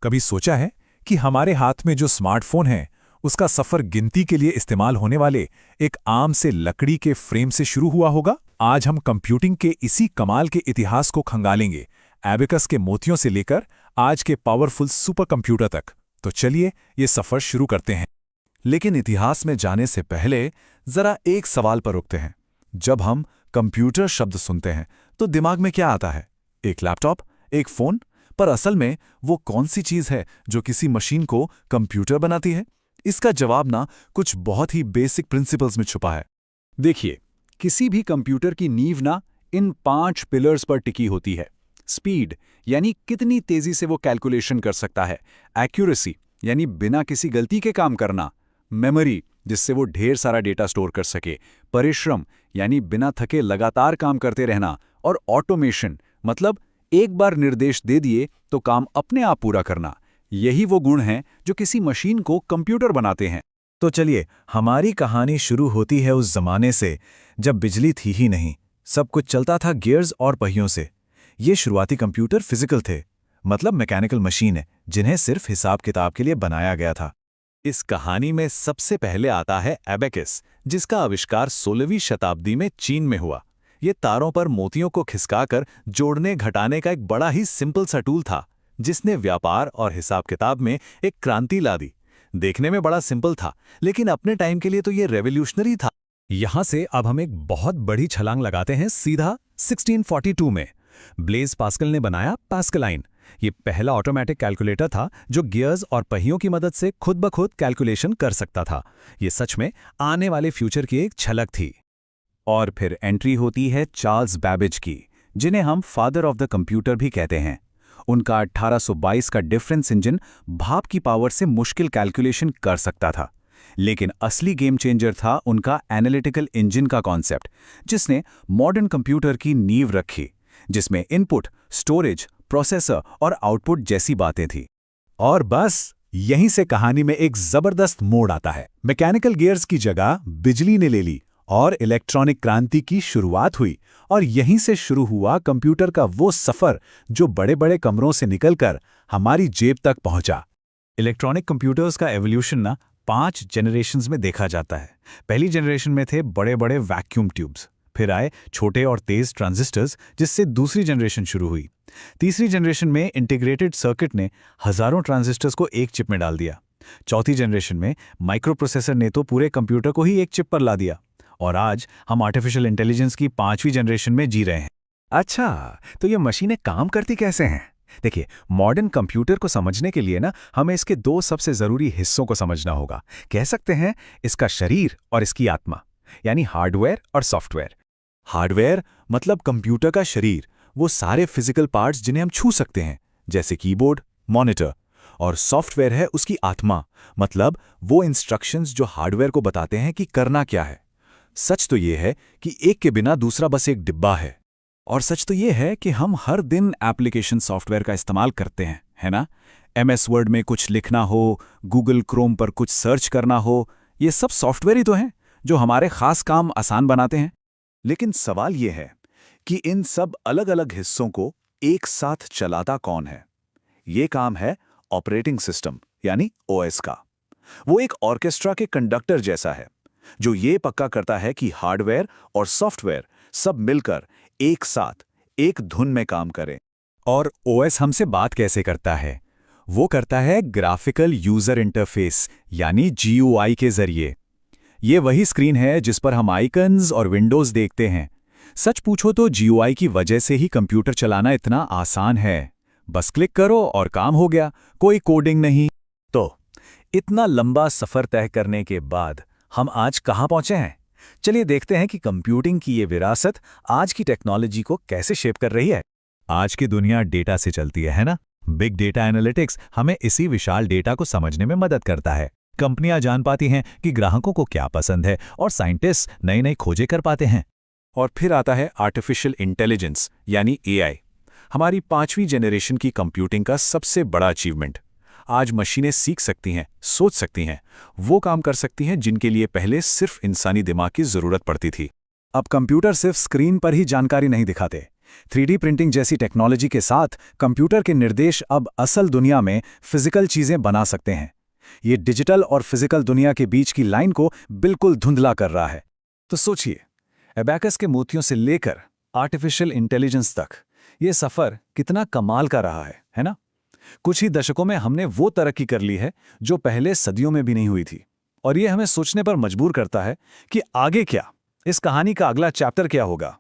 कभी सोचा है कि हमारे हाथ में जो स्मार्टफोन है उसका सफर गिनती के लिए इस्तेमाल होने वाले एक आम से लकड़ी के फ्रेम से शुरू हुआ होगा? आज हम कंप्यूटिंग के इसी कमाल के इतिहास को खंगालेंगे, एबेकस के मोतियों से लेकर आज के पावरफुल सुपर कंप्यूटर तक। तो चलिए ये सफर शुरू करते हैं। लेकिन इतिहास में जाने से पहले जरा एक सवाल पर रुकते हैं। जब हम कंप्यूटर शब्द सुनते हैं तो दिमाग में क्या आता है? एक लैपटॉप, एक फोन? पर असल में वो कौन सी चीज है जो किसी मशीन को कंप्यूटर बनाती है? इसका जवाब ना कुछ बहुत ही बेसिक प्रिंसिपल्स में छुपा है। देखिए, किसी भी कंप्यूटर की नींव ना इन 5 पिलर्स पर टिकी होती है। स्पीड, यानी कितनी तेजी से वो कैलकुलेशन कर सकता है। एक्यूरेसी, यानी बिना किसी गलती के काम करना। मेमोरी, जिससे वो ढेर सारा डेटा स्टोर कर सके। परिश्रम, यानी बिना थके लगातार काम करते रहना। और ऑटोमेशन, मतलब एक बार निर्देश दे दिए तो काम अपने आप पूरा करना। यही वो गुण हैं जो किसी मशीन को कंप्यूटर बनाते हैं। तो चलिए, हमारी कहानी शुरू होती है उस जमाने से जब बिजली थी ही नहीं, सब कुछ चलता था गियर्स और पहियों से। ये शुरुआती कंप्यूटर फिजिकल थे, मतलब मैकेनिकल मशीन है जिन्हें सिर्फ हिसाब किताब के लिए बनाया गया था। इस कहानी में सबसे पहले आता है एबेकस, जिसका आविष्कार 16वीं शताब्दी में चीन में हुआ। ये तारों पर मोतियों को खिसकाकर जोड़ने घटाने का एक बड़ा ही सिंपल सा टूल था, जिसने व्यापार और हिसाब किताब में एक क्रांति ला दी। देखने में बड़ा सिंपल था, लेकिन अपने टाइम के लिए तो ये रेवोल्यूशनरी था। यहां से अब हम एक बहुत बड़ी छलांग लगाते हैं सीधा 1642 में। ब्लेज पास्कल ने बनाया पास्कलाइन। ये पहला ऑटोमेटिक कैलकुलेटर था जो गियर्स और पहियों की मदद से खुद ब खुद कैलकुलेशन कर सकता था। ये सच में आने वाले फ्यूचर की एक झलक थी। और फिर एंट्री होती है चार्ल्स बैबेज की, जिन्हें हम फादर ऑफ द कंप्यूटर भी कहते हैं। उनका 1822 का डिफरेंस इंजन भाप की पावर से मुश्किल कैलकुलेशन कर सकता था। लेकिन असली गेम चेंजर था उनका एनालिटिकल इंजन का कॉन्सेप्ट, जिसने मॉडर्न कंप्यूटर की नींव रखी, जिसमें इनपुट, स्टोरेज, प्रोसेसर और आउटपुट जैसी बातें थी। और बस यहीं से कहानी में एक जबरदस्त मोड़ आता है। मैकेनिकल गियर्स की जगह बिजली ने ले ली और इलेक्ट्रॉनिक क्रांति की शुरुआत हुई। और यहीं से शुरू हुआ कंप्यूटर का वो सफर जो बड़े बड़े कमरों से निकलकर हमारी जेब तक पहुंचा। इलेक्ट्रॉनिक कंप्यूटर्स का एवोल्यूशन ना 5 जनरेशन्स में देखा जाता है। पहली जनरेशन में थे बड़े बड़े वैक्यूम ट्यूब्स, फिर आए छोटे और तेज ट्रांजिस्टर्स, जिससे दूसरी जनरेशन शुरू हुई। तीसरी जनरेशन में इंटीग्रेटेड सर्किट ने हजारों ट्रांजिस्टर्स को एक चिप में डाल दिया। चौथी जनरेशन में माइक्रोप्रोसेसर ने तो पूरे कंप्यूटर को ही एक चिप पर ला दिया। और आज हम आर्टिफिशियल इंटेलिजेंस की 5वीं जनरेशन में जी रहे हैं। अच्छा, तो ये मशीनें काम करती कैसे हैं? देखिए, मॉडर्न कंप्यूटर को समझने के लिए ना हमें इसके 2 सबसे जरूरी हिस्सों को समझना होगा। कह सकते हैं इसका शरीर और इसकी आत्मा, यानी हार्डवेयर और सॉफ्टवेयर। हार्डवेयर मतलब कंप्यूटर का शरीर, वो सारे फिजिकल पार्ट्स जिन्हें हम छू सकते हैं, जैसे कीबोर्ड, मॉनिटर। और सॉफ्टवेयर है उसकी आत्मा, मतलब वो इंस्ट्रक्शंस जो हार्डवेयर को बताते हैं कि करना क्या है। सच तो ये है कि एक के बिना दूसरा बस एक डिब्बा है। और सच तो ये है कि हम हर दिन एप्लीकेशन सॉफ्टवेयर का इस्तेमाल करते हैं, है ना? MS वर्ड में कुछ लिखना हो, गूगल क्रोम पर कुछ सर्च करना हो, ये सब सॉफ्टवेयर ही तो हैं जो हमारे खास काम आसान बनाते हैं। लेकिन सवाल ये है कि इन सब अलग अलग हिस्सों को एक साथ चलाता कौन है? ये काम है ऑपरेटिंग सिस्टम, यानी OS का। वो एक ऑर्केस्ट्रा के कंडक्टर जैसा है, जो ये पक्का करता है कि हार्डवेयर और सॉफ्टवेयर सब मिलकर एक साथ एक धुन में काम करें। और OS हमसे बात कैसे करता है? वो करता है ग्राफिकल यूजर इंटरफेस, यानी GUI के जरिए। ये वही स्क्रीन है जिस पर हम आइकन्स और विंडोज देखते हैं। सच पूछो तो GUI की वजह से ही कंप्यूटर चलाना इतना आसान है। बस क्लिक करो और काम हो गया, कोई कोडिंग नहीं। तो इतना लंबा सफर तय करने के बाद हम आज कहां पहुंचे हैं? चलिए देखते हैं कि कंप्यूटिंग की ये विरासत आज की टेक्नोलॉजी को कैसे शेप कर रही है। आज की दुनिया डेटा से चलती है ना? बिग डेटा एनालिटिक्स हमें इसी विशाल डेटा को समझने में मदद करता है। कंपनियां जान पाती हैं कि ग्राहकों को क्या पसंद है और साइंटिस्ट नई नई खोजें कर पाते हैं। और फिर आता है आर्टिफिशियल इंटेलिजेंस, यानी AI, हमारी 5वीं जनरेशन की कंप्यूटिंग का सबसे बड़ा अचीवमेंट। आज मशीनें सीख सकती हैं, सोच सकती हैं, वो काम कर सकती हैं जिनके लिए पहले सिर्फ इंसानी दिमाग की जरूरत पड़ती थी। अब कंप्यूटर सिर्फ स्क्रीन पर ही जानकारी नहीं दिखाते, 3D प्रिंटिंग जैसी टेक्नोलॉजी के साथ कंप्यूटर के निर्देश अब असल दुनिया में फिजिकल चीजें बना सकते हैं। ये डिजिटल और फिजिकल दुनिया के बीच की लाइन को बिल्कुल धुंधला कर रहा है। तो सोचिए, एबैकस के मोतियों से लेकर आर्टिफिशियल इंटेलिजेंस तक ये सफर कितना कमाल का रहा है ना? कुछ ही दशकों में हमने वो तरक्की कर ली है जो पहले सदियों में भी नहीं हुई थी। और ये हमें सोचने पर मजबूर करता है कि आगे क्या, इस कहानी का अगला चैप्टर क्या होगा।